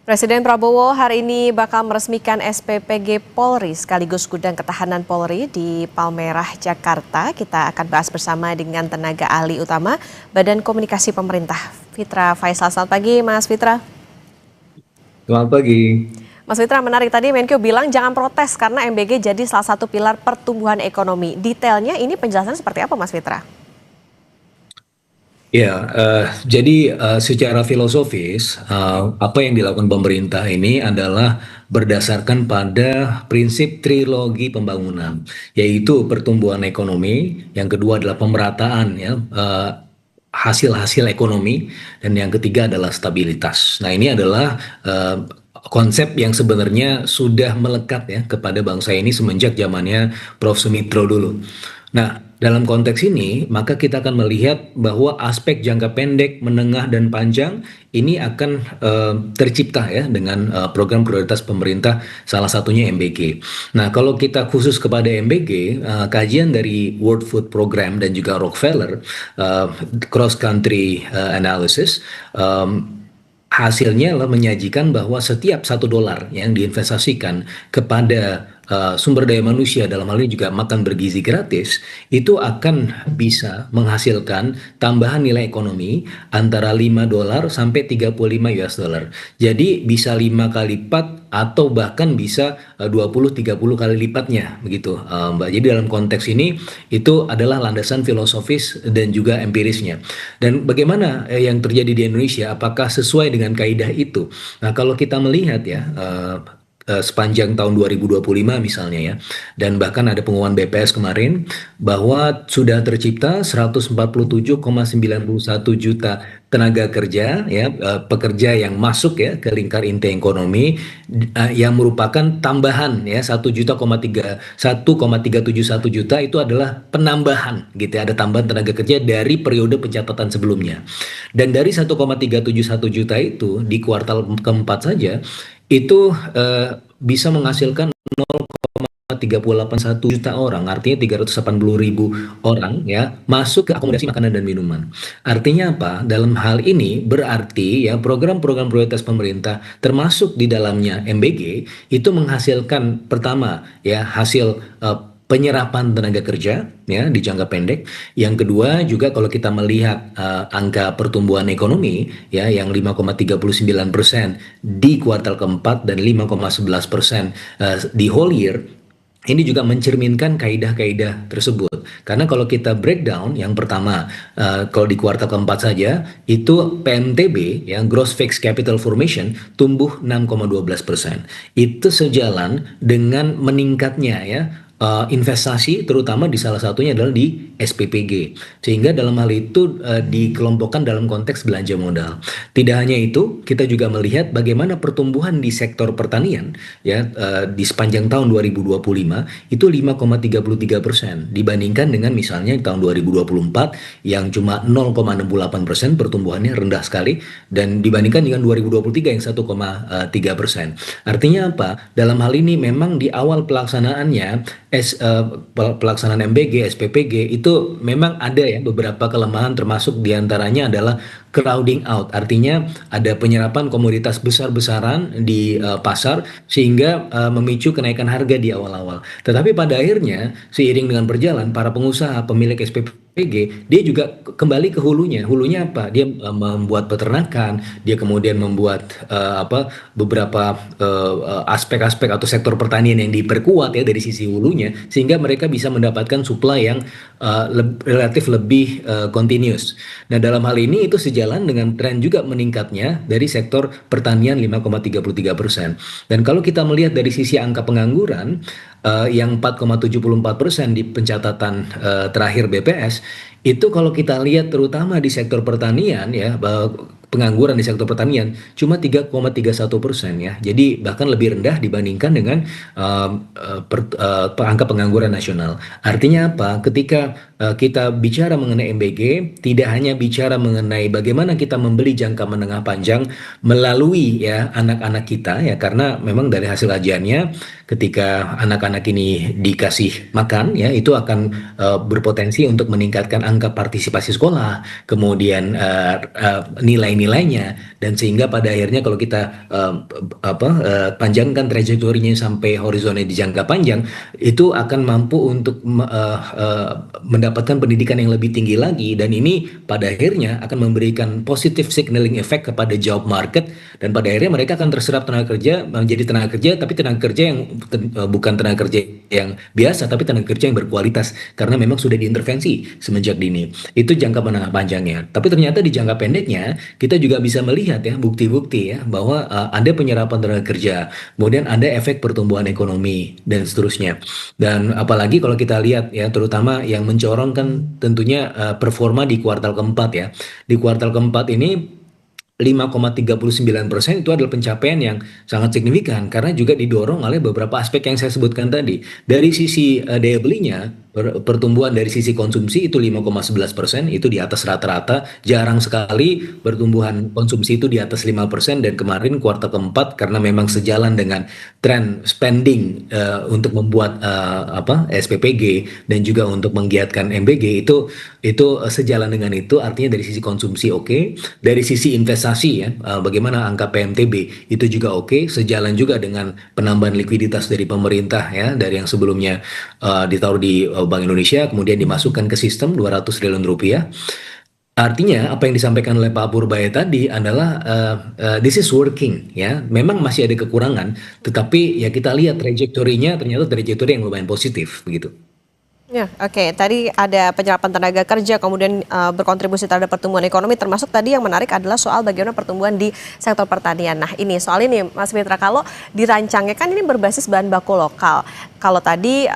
Presiden Prabowo hari ini bakal meresmikan SPPG Polri sekaligus Gudang Ketahanan Polri di Palmerah, Jakarta. Kita akan bahas bersama dengan tenaga ahli utama Badan Komunikasi Pemerintah, Fitra Faisal. Selamat pagi, Mas Fitra. Selamat pagi. Mas Fitra, menarik tadi Menkyu bilang jangan protes karena MBG jadi salah satu pilar pertumbuhan ekonomi. Detailnya ini penjelasannya seperti apa, Mas Fitra? Ya, secara filosofis, apa yang dilakukan pemerintah ini adalah berdasarkan pada prinsip trilogi pembangunan, yaitu pertumbuhan ekonomi, yang kedua adalah pemerataan ya, hasil-hasil ekonomi, dan yang ketiga adalah stabilitas. Nah, ini adalah konsep yang sebenarnya sudah melekat ya kepada bangsa ini semenjak zamannya Prof. Sumitro dulu. Nah, dalam konteks ini, maka kita akan melihat bahwa aspek jangka pendek, menengah, dan panjang ini akan tercipta ya dengan program prioritas pemerintah, salah satunya MBG. Nah, kalau kita khusus kepada MBG, kajian dari World Food Program dan juga Rockefeller Cross Country Analysis, hasilnya menyajikan bahwa setiap $1 yang diinvestasikan kepada sumber daya manusia, dalam hal ini juga makan bergizi gratis, itu akan bisa menghasilkan tambahan nilai ekonomi antara $5 sampai $35. Jadi bisa 5 kali lipat atau bahkan bisa 20-30 kali lipatnya begitu, Mbak. Jadi dalam konteks ini itu adalah landasan filosofis dan juga empirisnya. Dan bagaimana yang terjadi di Indonesia, apakah sesuai dengan kaidah itu? Nah, kalau kita melihat ya, sepanjang tahun 2025 misalnya ya, dan bahkan ada pengumuman BPS kemarin bahwa sudah tercipta 147,91 juta tenaga kerja ya, pekerja yang masuk ya ke lingkar inti ekonomi, yang merupakan tambahan ya 1,371 juta itu adalah penambahan gitu ya, ada tambahan tenaga kerja dari periode pencatatan sebelumnya. Dan dari 1,371 juta itu di kuartal keempat saja itu bisa menghasilkan 0,381 juta orang, artinya 380.000 orang ya masuk ke akomodasi makanan dan minuman. Artinya apa? Dalam hal ini berarti ya program-program prioritas pemerintah termasuk di dalamnya MBG itu menghasilkan pertama ya hasil penyerapan tenaga kerja ya di jangka pendek. Yang kedua juga kalau kita melihat angka pertumbuhan ekonomi ya yang 5,39% di kuartal keempat dan 5,11% di whole year, ini juga mencerminkan kaidah-kaidah tersebut. Karena kalau kita breakdown, yang pertama, kalau di kuartal keempat saja, itu PMTB, yang Gross Fixed Capital Formation, tumbuh 6,12%. Itu sejalan dengan meningkatnya ya investasi, terutama di salah satunya adalah di SPPG. Sehingga dalam hal itu dikelompokkan dalam konteks belanja modal. Tidak hanya itu, kita juga melihat bagaimana pertumbuhan di sektor pertanian ya di sepanjang tahun 2025 itu 5,33% dibandingkan dengan misalnya tahun 2024 yang cuma 0,68%, pertumbuhannya rendah sekali, dan dibandingkan dengan 2023 yang 1,3%. Artinya apa? Dalam hal ini memang di awal pelaksanaannya pelaksanaan MBG, SPPG itu memang ada ya beberapa kelemahan, termasuk diantaranya adalah crowding out, artinya ada penyerapan komoditas besar-besaran di pasar sehingga memicu kenaikan harga di awal-awal. Tetapi pada akhirnya seiring dengan berjalan para pengusaha pemilik SPPG dia juga kembali ke hulunya. Hulunya apa? Dia membuat peternakan, dia kemudian membuat beberapa aspek-aspek atau sektor pertanian yang diperkuat ya dari sisi hulunya, sehingga mereka bisa mendapatkan supply yang relatif lebih continuous. Nah, dalam hal ini itu sejalan dengan tren juga meningkatnya dari sektor pertanian 5,33%. Dan kalau kita melihat dari sisi angka pengangguran yang 4,74% di pencatatan terakhir BPS, itu kalau kita lihat terutama di sektor pertanian ya, pengangguran di sektor pertanian cuma 3,31% ya. Jadi bahkan lebih rendah dibandingkan dengan angka pengangguran nasional. Artinya apa? Ketika kita bicara mengenai MBG, tidak hanya bicara mengenai bagaimana kita membeli jangka menengah panjang melalui ya anak-anak kita ya, karena memang dari hasil kajiannya ketika anak-anak anak-anak ini dikasih makan ya itu akan berpotensi untuk meningkatkan angka partisipasi sekolah, kemudian nilai-nilainya dan sehingga pada akhirnya kalau kita panjangkan trajektorinya sampai horizonnya di jangka panjang itu akan mampu untuk mendapatkan pendidikan yang lebih tinggi lagi dan ini pada akhirnya akan memberikan positive signaling effect kepada job market dan pada akhirnya mereka akan terserap tenaga kerja menjadi tenaga kerja tapi tenaga kerja yang bukan tenaga kerja yang biasa tapi tenaga kerja yang berkualitas karena memang sudah diintervensi semenjak dini. Itu jangka menengah panjangnya. Tapi ternyata di jangka pendeknya kita juga bisa melihat ya bukti-bukti ya bahwa ada penyerapan tenaga kerja, kemudian ada efek pertumbuhan ekonomi dan seterusnya. Dan apalagi kalau kita lihat ya terutama yang mencorong kan tentunya performa di kuartal keempat ya. Di kuartal keempat ini 5,39% itu adalah pencapaian yang sangat signifikan karena juga didorong oleh beberapa aspek yang saya sebutkan tadi. Dari sisi daya belinya, pertumbuhan dari sisi konsumsi itu 5,11%, itu di atas rata-rata. Jarang sekali pertumbuhan konsumsi itu di atas 5% dan kemarin kuartal keempat karena memang sejalan dengan tren spending untuk membuat SPPG dan juga untuk menggiatkan MBG itu sejalan dengan itu artinya dari sisi konsumsi oke. Dari sisi investasi ya bagaimana angka PMTB itu juga oke, sejalan juga dengan penambahan likuiditas dari pemerintah ya dari yang sebelumnya ditaruh di Bank Indonesia kemudian dimasukkan ke sistem 200 triliun rupiah. Artinya apa yang disampaikan oleh Pak Purbaya tadi adalah this is working ya. Memang masih ada kekurangan, tetapi ya kita lihat trajektorinya ternyata trajektori yang lumayan positif begitu. Ya, oke. Tadi ada penyerapan tenaga kerja, kemudian berkontribusi terhadap pertumbuhan ekonomi, termasuk tadi yang menarik adalah soal bagaimana pertumbuhan di sektor pertanian. Nah, ini soal ini, Mas Mitra, kalau dirancangnya kan ini berbasis bahan baku lokal. Kalau tadi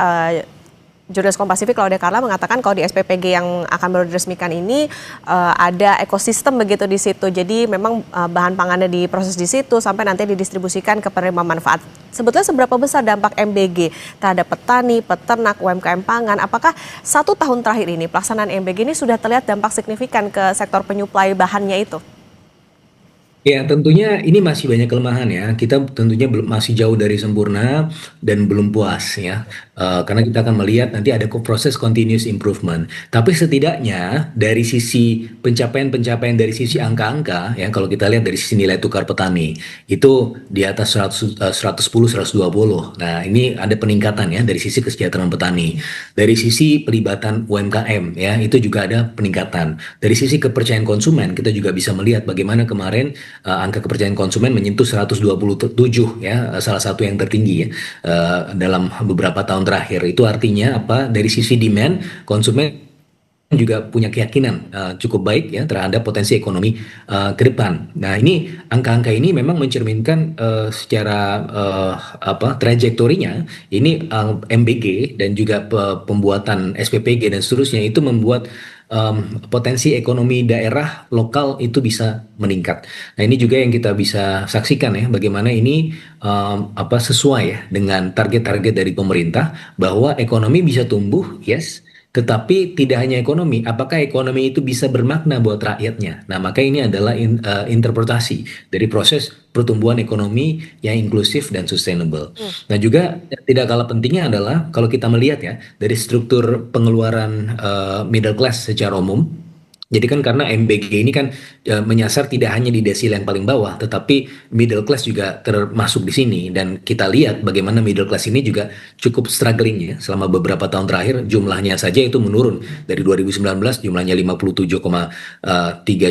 Jurnalis Kompasifik Claudia Carla mengatakan kalau di SPPG yang akan baru diresmikan ini ada ekosistem begitu di situ. Jadi memang bahan pangannya diproses di situ sampai nanti didistribusikan ke penerima manfaat. Sebetulnya seberapa besar dampak MBG terhadap petani, peternak, UMKM pangan? Apakah 1 tahun terakhir ini pelaksanaan MBG ini sudah terlihat dampak signifikan ke sektor penyuplai bahannya itu? Ya, tentunya ini masih banyak kelemahan ya. Kita tentunya belum masih jauh dari sempurna dan belum puas ya. Karena kita akan melihat nanti ada proses continuous improvement. Tapi setidaknya dari sisi pencapaian-pencapaian dari sisi angka-angka ya, kalau kita lihat dari sisi nilai tukar petani itu di atas 110, 120. Nah, ini ada peningkatan ya dari sisi kesejahteraan petani. Dari sisi pelibatan UMKM ya, itu juga ada peningkatan. Dari sisi kepercayaan konsumen kita juga bisa melihat bagaimana kemarin angka kepercayaan konsumen menyentuh 127 ya, salah satu yang tertinggi ya dalam beberapa tahun terakhir. Itu artinya apa? Dari sisi demand, konsumen juga punya keyakinan cukup baik ya terhadap potensi ekonomi ke depan. Nah, ini angka-angka ini memang mencerminkan secara trajektorinya ini MBG dan juga pembuatan SPPG dan seterusnya itu membuat potensi ekonomi daerah lokal itu bisa meningkat. Nah, ini juga yang kita bisa saksikan ya bagaimana ini sesuai ya dengan target-target dari pemerintah bahwa ekonomi bisa tumbuh, yes. Tetapi tidak hanya ekonomi, apakah ekonomi itu bisa bermakna buat rakyatnya? Nah, maka ini adalah interpretasi dari proses pertumbuhan ekonomi yang inklusif dan sustainable. Nah, juga tidak kalah pentingnya adalah kalau kita melihat ya dari struktur pengeluaran middle class secara umum. Jadi kan karena MBG ini kan menyasar tidak hanya di desil yang paling bawah, tetapi middle class juga termasuk di sini. Dan kita lihat bagaimana middle class ini juga cukup struggling ya. Selama beberapa tahun terakhir jumlahnya saja itu menurun. Dari 2019 jumlahnya 57,3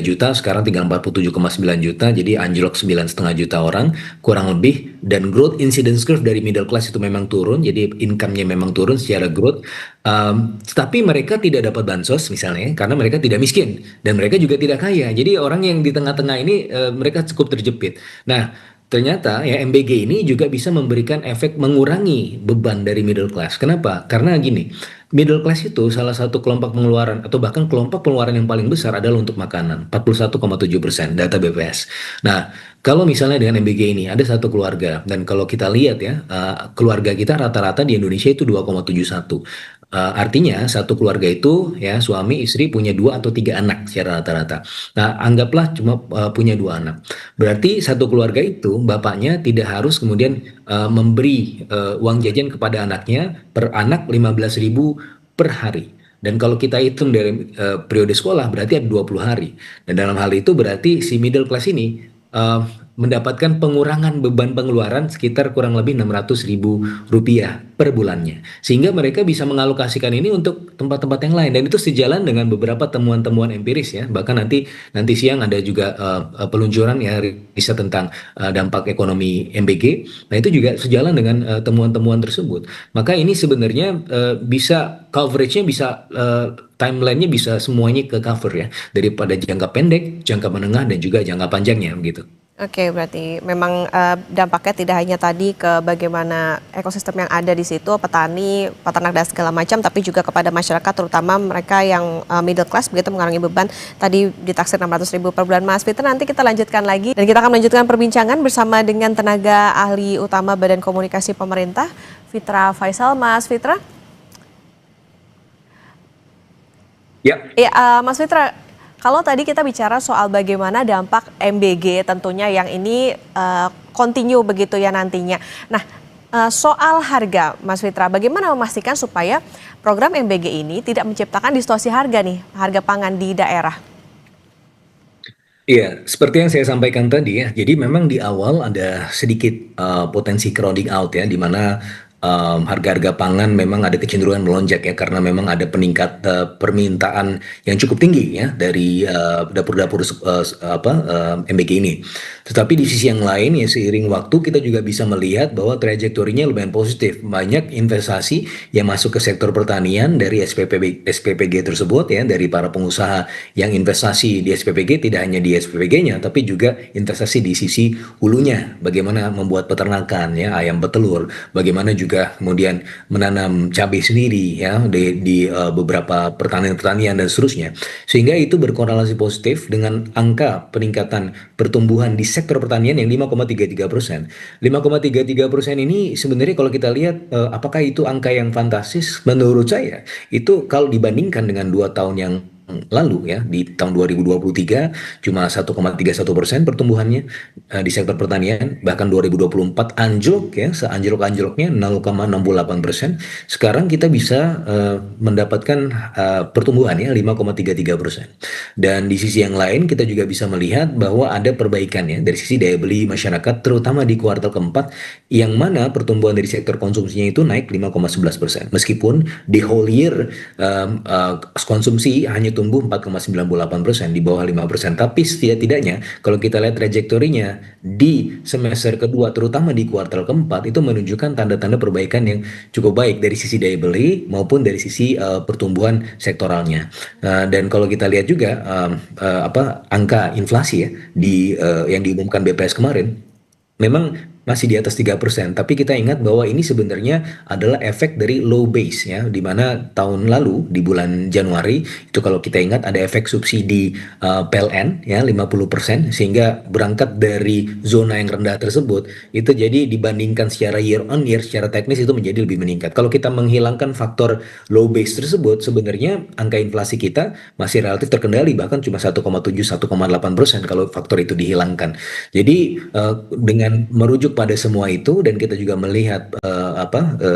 juta, sekarang tinggal 47,9 juta. Jadi anjlok 9,5 juta orang, kurang lebih. Dan growth incidence curve dari middle class itu memang turun, jadi income-nya memang turun secara growth. Tapi mereka tidak dapat bansos misalnya, karena mereka tidak miskin. Dan mereka juga tidak kaya. Jadi orang yang di tengah-tengah ini mereka cukup terjepit. Nah, ternyata ya MBG ini juga bisa memberikan efek mengurangi beban dari middle class. Kenapa? Karena gini, middle class itu salah satu kelompok pengeluaran atau bahkan kelompok pengeluaran yang paling besar adalah untuk makanan, 41,7% data BPS. Nah, kalau misalnya dengan MBG ini ada satu keluarga dan kalau kita lihat ya keluarga kita rata-rata di Indonesia itu 2,71. Artinya satu keluarga itu ya suami istri punya 2 atau 3 anak secara rata-rata. Nah, anggaplah cuma punya 2 anak. Berarti satu keluarga itu bapaknya tidak harus kemudian memberi uang jajan kepada anaknya per anak 15.000 per hari. Dan kalau kita hitung dari periode sekolah berarti ada 20 hari. Dan dalam hal itu berarti si middle class ini eh, mendapatkan pengurangan beban pengeluaran sekitar kurang lebih 600.000 rupiah per bulannya. Sehingga mereka bisa mengalokasikan ini untuk tempat-tempat yang lain. Dan itu sejalan dengan beberapa temuan-temuan empiris ya. Bahkan nanti nanti siang ada juga peluncuran ya riset tentang dampak ekonomi MBG. Nah itu juga sejalan dengan temuan-temuan tersebut. Maka ini sebenarnya bisa coveragenya bisa timelinenya bisa semuanya ke cover ya daripada jangka pendek, jangka menengah dan juga jangka panjangnya begitu. Oke, berarti memang dampaknya tidak hanya tadi ke bagaimana ekosistem yang ada di situ, petani, peternak dan segala macam, tapi juga kepada masyarakat, terutama mereka yang middle class begitu mengurangi beban. Tadi ditaksir 600.000 per bulan. Mas Fitra, nanti kita lanjutkan lagi dan kita akan melanjutkan perbincangan bersama dengan tenaga ahli utama Badan Komunikasi Pemerintah, Fitra Faisal. Mas Fitra? Ya, Ya, Mas Fitra, kalau tadi kita bicara soal bagaimana dampak MBG tentunya yang ini continue begitu ya nantinya. Nah, soal harga, Mas Fitra, bagaimana memastikan supaya program MBG ini tidak menciptakan distorsi harga nih, harga pangan di daerah? iya, seperti yang saya sampaikan tadi ya. Jadi memang di awal ada sedikit potensi crowding out ya, di mana harga-harga pangan memang ada kecenderungan melonjak ya, karena memang ada peningkat permintaan yang cukup tinggi ya dari dapur-dapur MBG ini. Tetapi di sisi yang lain ya seiring waktu kita juga bisa melihat bahwa trajektorinya lumayan positif. Banyak investasi yang masuk ke sektor pertanian dari SPPG tersebut ya, dari para pengusaha yang investasi di SPPG tidak hanya di SPPG-nya tapi juga investasi di sisi hulunya, bagaimana membuat peternakan ya, ayam petelur, bagaimana juga kemudian menanam cabai sendiri ya di beberapa pertanian-pertanian dan seterusnya. Sehingga itu berkorelasi positif dengan angka peningkatan pertumbuhan di sektor pertanian yang 5,33%. 5,33% ini sebenarnya kalau kita lihat apakah itu angka yang fantastis? Menurut saya itu kalau dibandingkan dengan 2 tahun yang lalu ya di tahun 2023 cuma 1,31% pertumbuhannya di sektor pertanian, bahkan 2024 anjlok ya, seanjlok-anjloknya 0,68%. Sekarang kita bisa mendapatkan pertumbuhan ya 5,33%. Dan di sisi yang lain kita juga bisa melihat bahwa ada perbaikan ya dari sisi daya beli masyarakat, terutama di kuartal keempat yang mana pertumbuhan dari sektor konsumsinya itu naik 5,11%. Meskipun di whole year konsumsi hanya tumbuh 4,98% di bawah 5%. Tapi setidak-tidaknya kalau kita lihat trajektorinya di semester kedua terutama di kuartal keempat itu menunjukkan tanda-tanda perbaikan yang cukup baik dari sisi daya beli maupun dari sisi pertumbuhan sektoralnya. Dan kalau kita lihat juga angka inflasi ya yang diumumkan BPS kemarin memang masih di atas 3%, tapi kita ingat bahwa ini sebenarnya adalah efek dari low base ya, di mana tahun lalu di bulan Januari itu kalau kita ingat ada efek subsidi PLN ya 50% sehingga berangkat dari zona yang rendah tersebut itu jadi dibandingkan secara year on year secara teknis itu menjadi lebih meningkat. Kalau kita menghilangkan faktor low base tersebut sebenarnya angka inflasi kita masih relatif terkendali bahkan cuma 1,7 1,8% kalau faktor itu dihilangkan. Jadi dengan merujuk pada semua itu dan kita juga melihat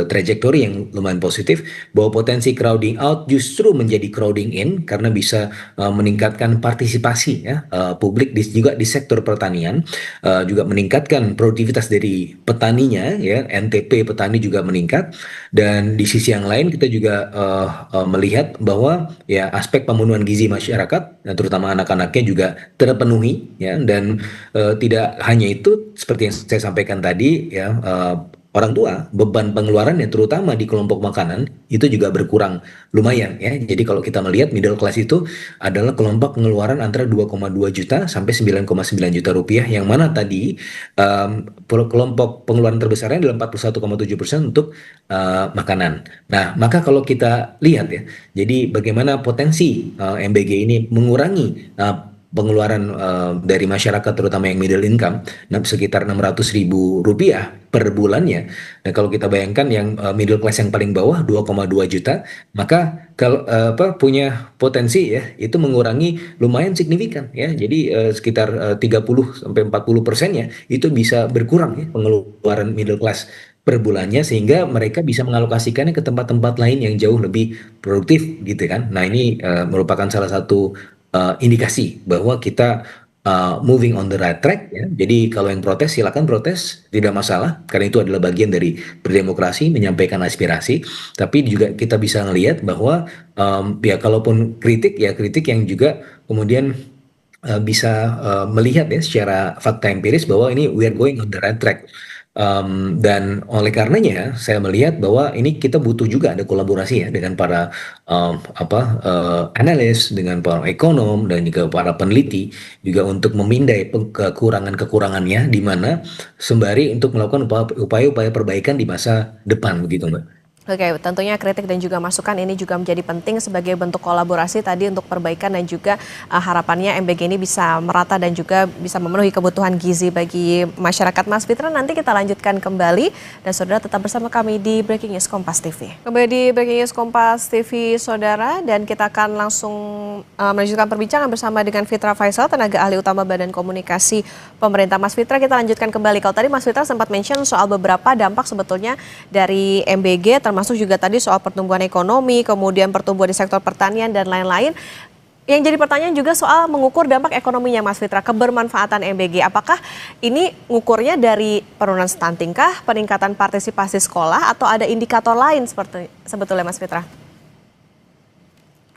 trajektori yang lumayan positif bahwa potensi crowding out justru menjadi crowding in karena bisa meningkatkan partisipasi ya publik juga di sektor pertanian, juga meningkatkan produktivitas dari petaninya ya, NTP petani juga meningkat. Dan di sisi yang lain kita juga melihat bahwa ya aspek pemenuhan gizi masyarakat terutama anak-anaknya juga terpenuhi ya. Dan tidak hanya itu seperti yang saya sampaikan tadi ya, orang tua beban pengeluarannya terutama di kelompok makanan itu juga berkurang lumayan ya. Jadi kalau kita melihat middle class itu adalah kelompok pengeluaran antara 2,2 juta sampai 9,9 juta rupiah, yang mana tadi kelompok pengeluaran terbesarnya adalah 41,7% untuk makanan. Nah, maka kalau kita lihat ya, jadi bagaimana potensi MBG ini mengurangi pengeluaran dari masyarakat terutama yang middle income sekitar 600.000 rupiah per bulannya. Nah, kalau kita bayangkan yang middle class yang paling bawah 2,2 juta, maka kalau punya potensi ya itu mengurangi lumayan signifikan ya. Jadi sekitar 30 sampai 40%-nya itu bisa berkurang ya pengeluaran middle class per bulannya, sehingga mereka bisa mengalokasikannya ke tempat-tempat lain yang jauh lebih produktif gitu kan. Nah, ini merupakan salah satu indikasi bahwa kita moving on the right track ya. Jadi kalau yang protes silakan protes, tidak masalah karena itu adalah bagian dari berdemokrasi, menyampaikan aspirasi. Tapi juga kita bisa ngelihat bahwa ya kalaupun kritik ya kritik yang juga kemudian bisa melihat ya secara fakta empiris bahwa ini we are going on the right track. Dan oleh karenanya saya melihat bahwa ini kita butuh juga ada kolaborasi ya dengan para analis, dengan para ekonom dan juga para peneliti juga untuk memindai kekurangan-kekurangannya di mana sembari untuk melakukan upaya-upaya perbaikan di masa depan begitu Mbak. Oke, tentunya kritik dan juga masukan ini juga menjadi penting sebagai bentuk kolaborasi tadi untuk perbaikan dan juga harapannya MBG ini bisa merata dan juga bisa memenuhi kebutuhan gizi bagi masyarakat. Mas Fitra, nanti kita lanjutkan kembali dan saudara tetap bersama kami di Breaking News Kompas TV. Kembali di Breaking News Kompas TV, saudara, dan kita akan langsung melanjutkan perbincangan bersama dengan Fitra Faisal, tenaga ahli utama Badan Komunikasi Pemerintah. Mas Fitra, kita lanjutkan kembali. Kalau tadi Mas Fitra sempat mention soal beberapa dampak sebetulnya dari MBG, termasuk juga tadi soal pertumbuhan ekonomi, kemudian pertumbuhan di sektor pertanian dan lain-lain. Yang jadi pertanyaan juga soal mengukur dampak ekonominya Mas Fitra, kebermanfaatan MBG. Apakah ini ngukurnya dari penurunan stunting kah, peningkatan partisipasi sekolah, atau ada indikator lain seperti sebetulnya Mas Fitra?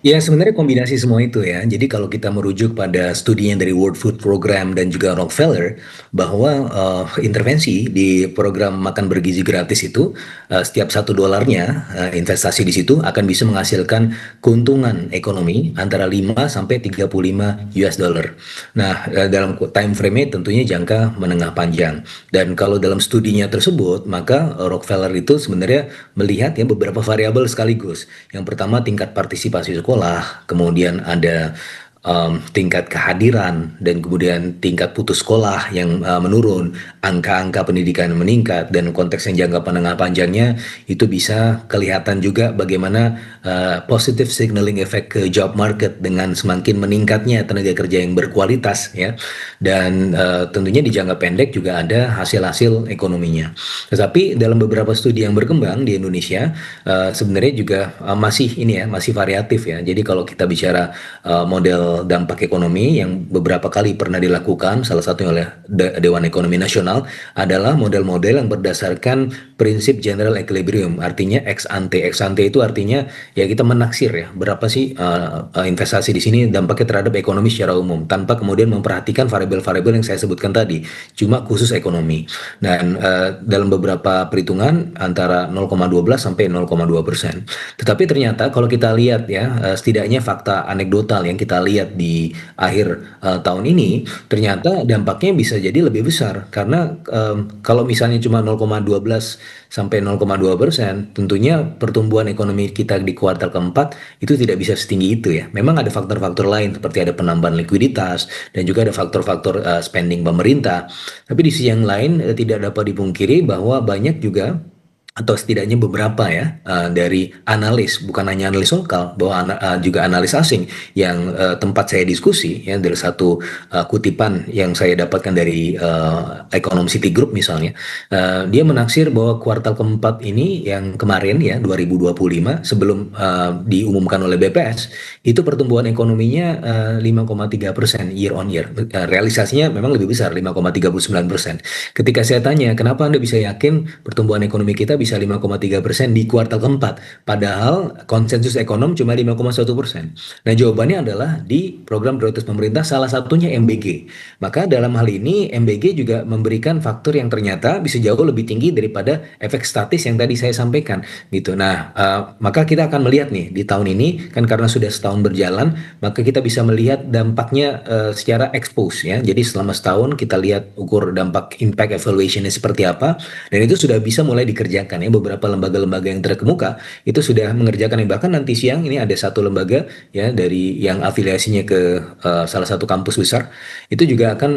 Ya, sebenarnya kombinasi semua itu ya. Jadi kalau kita merujuk pada studinya dari World Food Program dan juga Rockefeller, bahwa intervensi di program makan bergizi gratis itu, setiap $1 investasi di situ akan bisa menghasilkan keuntungan ekonomi antara 5 sampai 35 US dollar. Nah, dalam time frame-nya tentunya jangka menengah panjang. Dan kalau dalam studinya tersebut, maka Rockefeller itu sebenarnya melihat ya beberapa variabel sekaligus. Yang pertama tingkat partisipasi sekolah, kemudian ada tingkat kehadiran dan kemudian tingkat putus sekolah yang menurun, angka-angka pendidikan meningkat, dan konteks yang jangka menengah panjangnya itu bisa kelihatan juga bagaimana positive signaling effect ke job market dengan semakin meningkatnya tenaga kerja yang berkualitas ya, dan tentunya di jangka pendek juga ada hasil-hasil ekonominya. Tetapi dalam beberapa studi yang berkembang di Indonesia sebenarnya juga masih ini ya masih variatif ya. Jadi kalau kita bicara model dampak ekonomi yang beberapa kali pernah dilakukan, salah satunya oleh Dewan Ekonomi Nasional, adalah model-model yang berdasarkan prinsip general equilibrium, artinya ex ante. Ex ante itu artinya ya kita menaksir ya berapa sih investasi di sini dampaknya terhadap ekonomi secara umum, tanpa kemudian memperhatikan variabel-variabel yang saya sebutkan tadi, cuma khusus ekonomi. Dan dalam beberapa perhitungan antara 0,12 sampai 0,2%. Tetapi ternyata kalau kita lihat ya setidaknya fakta anekdotal yang kita lihat di akhir tahun ini, ternyata dampaknya bisa jadi lebih besar karena kalau misalnya cuma 0,12 sampai 0,2%, tentunya pertumbuhan ekonomi kita di kuartal keempat itu tidak bisa setinggi itu ya. Memang ada faktor-faktor lain seperti ada penambahan likuiditas dan juga ada faktor-faktor spending pemerintah. Tapi di sisi yang lain tidak dapat dipungkiri bahwa banyak juga atau setidaknya beberapa ya dari analis, bukan hanya analis lokal, bahwa juga analis asing yang tempat saya diskusi ya, dari satu kutipan yang saya dapatkan dari Ekonom Citigroup misalnya, dia menaksir bahwa kuartal keempat ini yang kemarin ya 2025 sebelum diumumkan oleh BPS itu pertumbuhan ekonominya 5,3% year on year. Realisasinya memang lebih besar 5,39%. Ketika saya tanya kenapa Anda bisa yakin pertumbuhan ekonomi kita bisa 5,3% di kuartal keempat, padahal konsensus ekonom cuma 5,1%. Nah, jawabannya adalah di program prioritas pemerintah, salah satunya MBG. Maka dalam hal ini MBG juga memberikan faktor yang ternyata bisa jauh lebih tinggi daripada efek statis yang tadi saya sampaikan gitu. Nah, maka kita akan melihat nih di tahun ini kan karena sudah setahun berjalan, maka kita bisa melihat dampaknya secara expose ya. Jadi selama setahun kita lihat ukur dampak impact evaluationnya seperti apa, dan itu sudah bisa mulai dikerjakan mengerjakan ya, beberapa lembaga-lembaga yang terkemuka itu sudah mengerjakan ya. Bahkan nanti siang ini ada satu lembaga ya dari yang afiliasinya ke salah satu kampus besar itu juga akan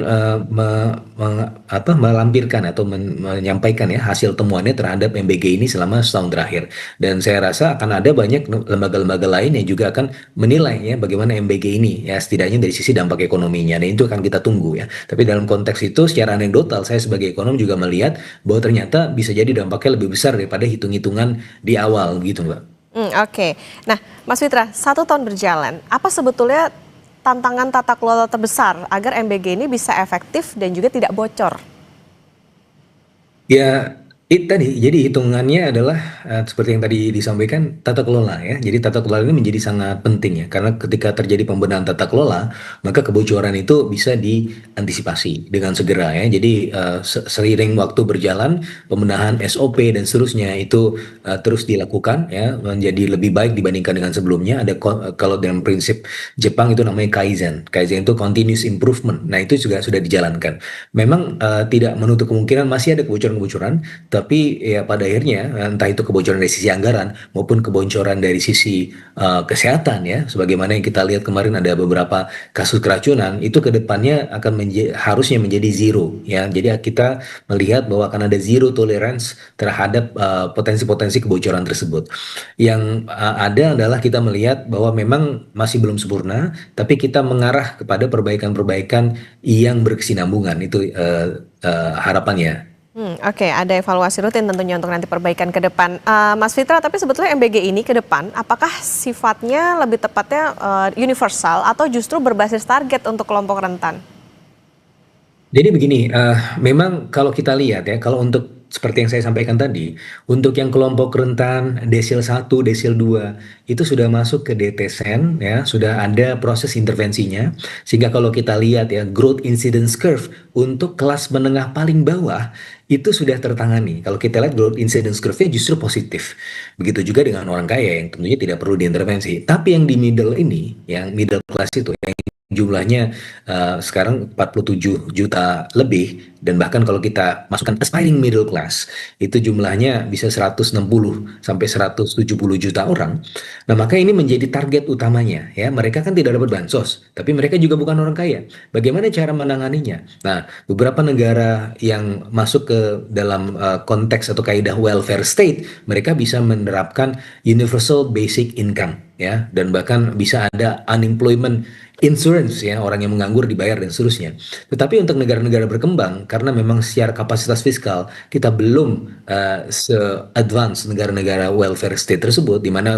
melampirkan atau menyampaikan ya hasil temuannya terhadap MBG ini selama setahun terakhir. Dan saya rasa akan ada banyak lembaga-lembaga lain yang juga akan menilai ya bagaimana MBG ini ya setidaknya dari sisi dampak ekonominya. Dan itu akan kita tunggu ya. Tapi dalam konteks itu secara anekdotal saya sebagai ekonom juga melihat bahwa ternyata bisa jadi dampaknya lebih besar daripada hitung-hitungan di awal gitu Mbak. Oke. Nah, Mas Fitra, 1 tahun berjalan, apa sebetulnya tantangan tata kelola terbesar agar MBG ini bisa efektif dan juga tidak bocor? Ya, itu tadi. Jadi hitungannya adalah seperti yang tadi disampaikan tata kelola ya. Jadi tata kelola ini menjadi sangat penting ya, karena ketika terjadi pembenahan tata kelola, maka kebocoran itu bisa diantisipasi dengan segera ya. Jadi seiring waktu berjalan, pembenahan SOP dan seterusnya itu terus dilakukan ya, menjadi lebih baik dibandingkan dengan sebelumnya. Ada kalau dalam prinsip Jepang itu namanya Kaizen. Kaizen itu continuous improvement. Nah, itu juga sudah dijalankan. Memang tidak menutup kemungkinan masih ada kebocoran-kebocoran, tapi ya pada akhirnya entah itu kebocoran dari sisi anggaran maupun kebocoran dari sisi kesehatan ya, sebagaimana yang kita lihat kemarin ada beberapa kasus keracunan itu ke depannya akan harusnya menjadi zero ya. Jadi kita melihat bahwa akan ada zero tolerance terhadap potensi-potensi kebocoran tersebut. Yang ada adalah kita melihat bahwa memang masih belum sempurna, tapi kita mengarah kepada perbaikan-perbaikan yang berkesinambungan itu harapannya. Oke, ada evaluasi rutin tentunya untuk nanti perbaikan ke depan. Mas Fitra, tapi sebetulnya MBG ini ke depan, apakah sifatnya lebih tepatnya universal atau justru berbasis target untuk kelompok rentan? Jadi begini, memang kalau kita lihat ya, kalau untuk seperti yang saya sampaikan tadi, untuk yang kelompok rentan desil 1, desil 2 itu sudah masuk ke DTSEN ya, sudah ada proses intervensinya. Sehingga kalau kita lihat ya, growth incidence curve untuk kelas menengah paling bawah itu sudah tertangani. Kalau kita lihat growth incidence curve-nya justru positif. Begitu juga dengan orang kaya yang tentunya tidak perlu diintervensi. Tapi yang di middle ini, yang middle class itu, yang jumlahnya sekarang 47 juta lebih, dan bahkan kalau kita masukkan aspiring middle class itu jumlahnya bisa 160 sampai 170 juta orang. Nah, maka ini menjadi target utamanya ya. Mereka kan tidak dapat bansos, tapi mereka juga bukan orang kaya. Bagaimana cara menanganinya? Nah, beberapa negara yang masuk ke dalam konteks atau kaidah welfare state, mereka bisa menerapkan universal basic income ya, dan bahkan bisa ada unemployment insurance ya, orang yang menganggur dibayar dan seterusnya. Tetapi untuk negara-negara berkembang, karena memang secara kapasitas fiskal kita belum se-advance negara-negara welfare state tersebut, di mana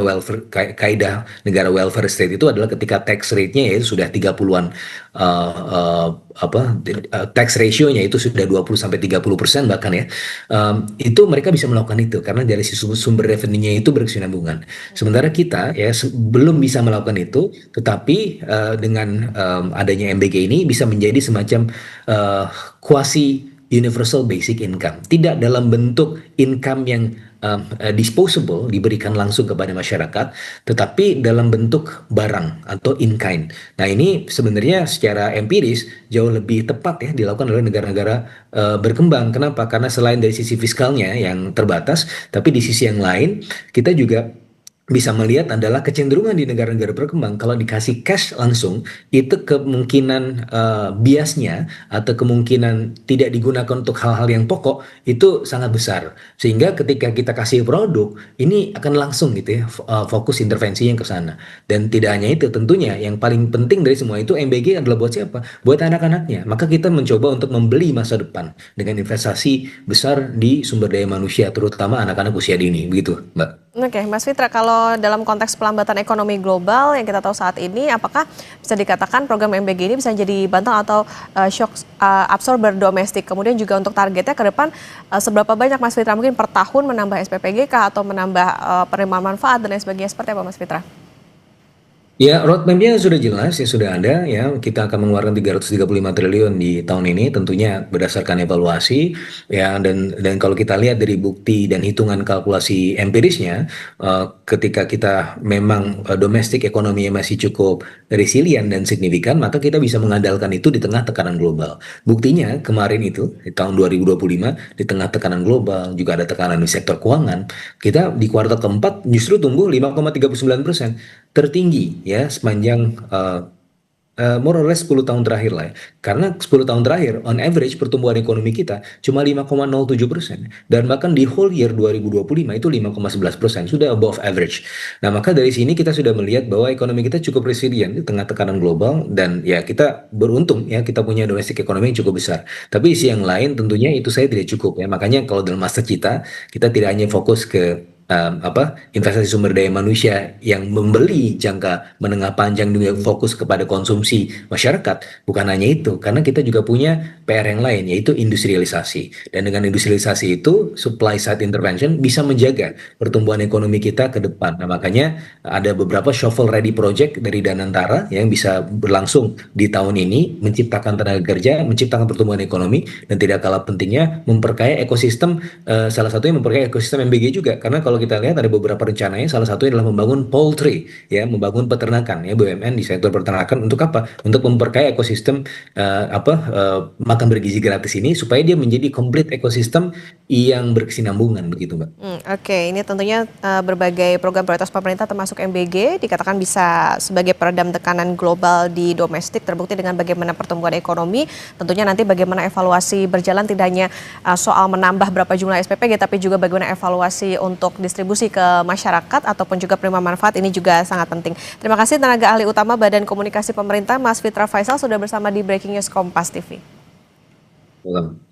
kaidah negara welfare state itu adalah ketika tax rate-nya yaitu sudah 30-an tax ratio-nya itu sudah 20 sampai 30% bahkan ya. Itu mereka bisa melakukan itu karena dari sumber revenue-nya itu berkesinambungan. Sementara kita ya belum bisa melakukan itu, tetapi dengan adanya MBG ini bisa menjadi semacam quasi universal basic income, tidak dalam bentuk income yang disposable diberikan langsung kepada masyarakat, tetapi dalam bentuk barang atau in kind. Nah, ini sebenarnya secara empiris jauh lebih tepat ya dilakukan oleh negara-negara berkembang. Kenapa? Karena selain dari sisi fiskalnya yang terbatas, tapi di sisi yang lain kita juga bisa melihat adalah kecenderungan di negara-negara berkembang kalau dikasih cash langsung itu kemungkinan biasnya atau kemungkinan tidak digunakan untuk hal-hal yang pokok itu sangat besar, sehingga ketika kita kasih produk ini akan langsung gitu ya fokus intervensi yang ke sana. Dan tidak hanya itu, tentunya yang paling penting dari semua itu MBG adalah buat siapa? Buat anak-anaknya. Maka kita mencoba untuk membeli masa depan dengan investasi besar di sumber daya manusia, terutama anak-anak usia dini, begitu Mbak. Oke, Mas Fitra, kalau dalam konteks pelambatan ekonomi global yang kita tahu saat ini, apakah bisa dikatakan program MBG ini bisa jadi bantal atau shock absorber domestik? Kemudian juga untuk targetnya ke depan, seberapa banyak Mas Fitra mungkin per tahun menambah SPPGK atau menambah penerimaan manfaat dan lain sebagainya, seperti apa Mas Fitra? Ya, roadmap-nya sudah jelas, ya sudah ada ya. Kita akan mengeluarkan 335 triliun di tahun ini, tentunya berdasarkan evaluasi ya. Dan kalau kita lihat dari bukti dan hitungan kalkulasi empirisnya, ketika kita memang domestik ekonominya masih cukup resilient dan signifikan, maka kita bisa mengandalkan itu di tengah tekanan global. Buktinya kemarin itu di tahun 2025, di tengah tekanan global juga ada tekanan di sektor keuangan, kita di kuartal keempat justru tumbuh 5,39%, tertinggi ya sepanjang more or less 10 tahun terakhir lah ya. Karena 10 tahun terakhir on average pertumbuhan ekonomi kita cuma 5,07%, dan bahkan di whole year 2025 itu 5,11%, sudah above average. Nah, maka dari sini kita sudah melihat bahwa ekonomi kita cukup resilient di tengah tekanan global, dan ya kita beruntung ya kita punya domestik ekonomi yang cukup besar. Tapi isi yang lain tentunya itu saya tidak cukup ya. Makanya kalau dalam masa kita tidak hanya fokus ke investasi sumber daya manusia yang membeli jangka menengah panjang, juga fokus kepada konsumsi masyarakat. Bukan hanya itu, karena kita juga punya PR yang lain, yaitu industrialisasi. Dan dengan industrialisasi itu, supply side intervention bisa menjaga pertumbuhan ekonomi kita ke depan. Nah, makanya ada beberapa shovel ready project dari Danantara yang bisa berlangsung di tahun ini, menciptakan tenaga kerja, menciptakan pertumbuhan ekonomi, dan tidak kalah pentingnya memperkaya ekosistem. Salah satunya memperkaya ekosistem MBG juga, karena kalau kita lihat ada beberapa rencananya, salah satunya adalah membangun poultry ya, membangun peternakan ya, BUMN di sektor peternakan. Untuk apa? Untuk memperkaya ekosistem makan bergizi gratis ini, supaya dia menjadi komplit ekosistem yang berkesinambungan begitu, Mbak. Oke, ini tentunya berbagai program prioritas pemerintah termasuk MBG dikatakan bisa sebagai peredam tekanan global di domestik, terbukti dengan bagaimana pertumbuhan ekonomi. Tentunya nanti bagaimana evaluasi berjalan, tidak hanya soal menambah berapa jumlah SPPG, tapi juga bagaimana evaluasi untuk distribusi ke masyarakat ataupun juga penerima manfaat, ini juga sangat penting. Terima kasih tenaga ahli utama Badan Komunikasi Pemerintah Mas Fitra Faisal sudah bersama di Breaking News Kompas TV. Salam.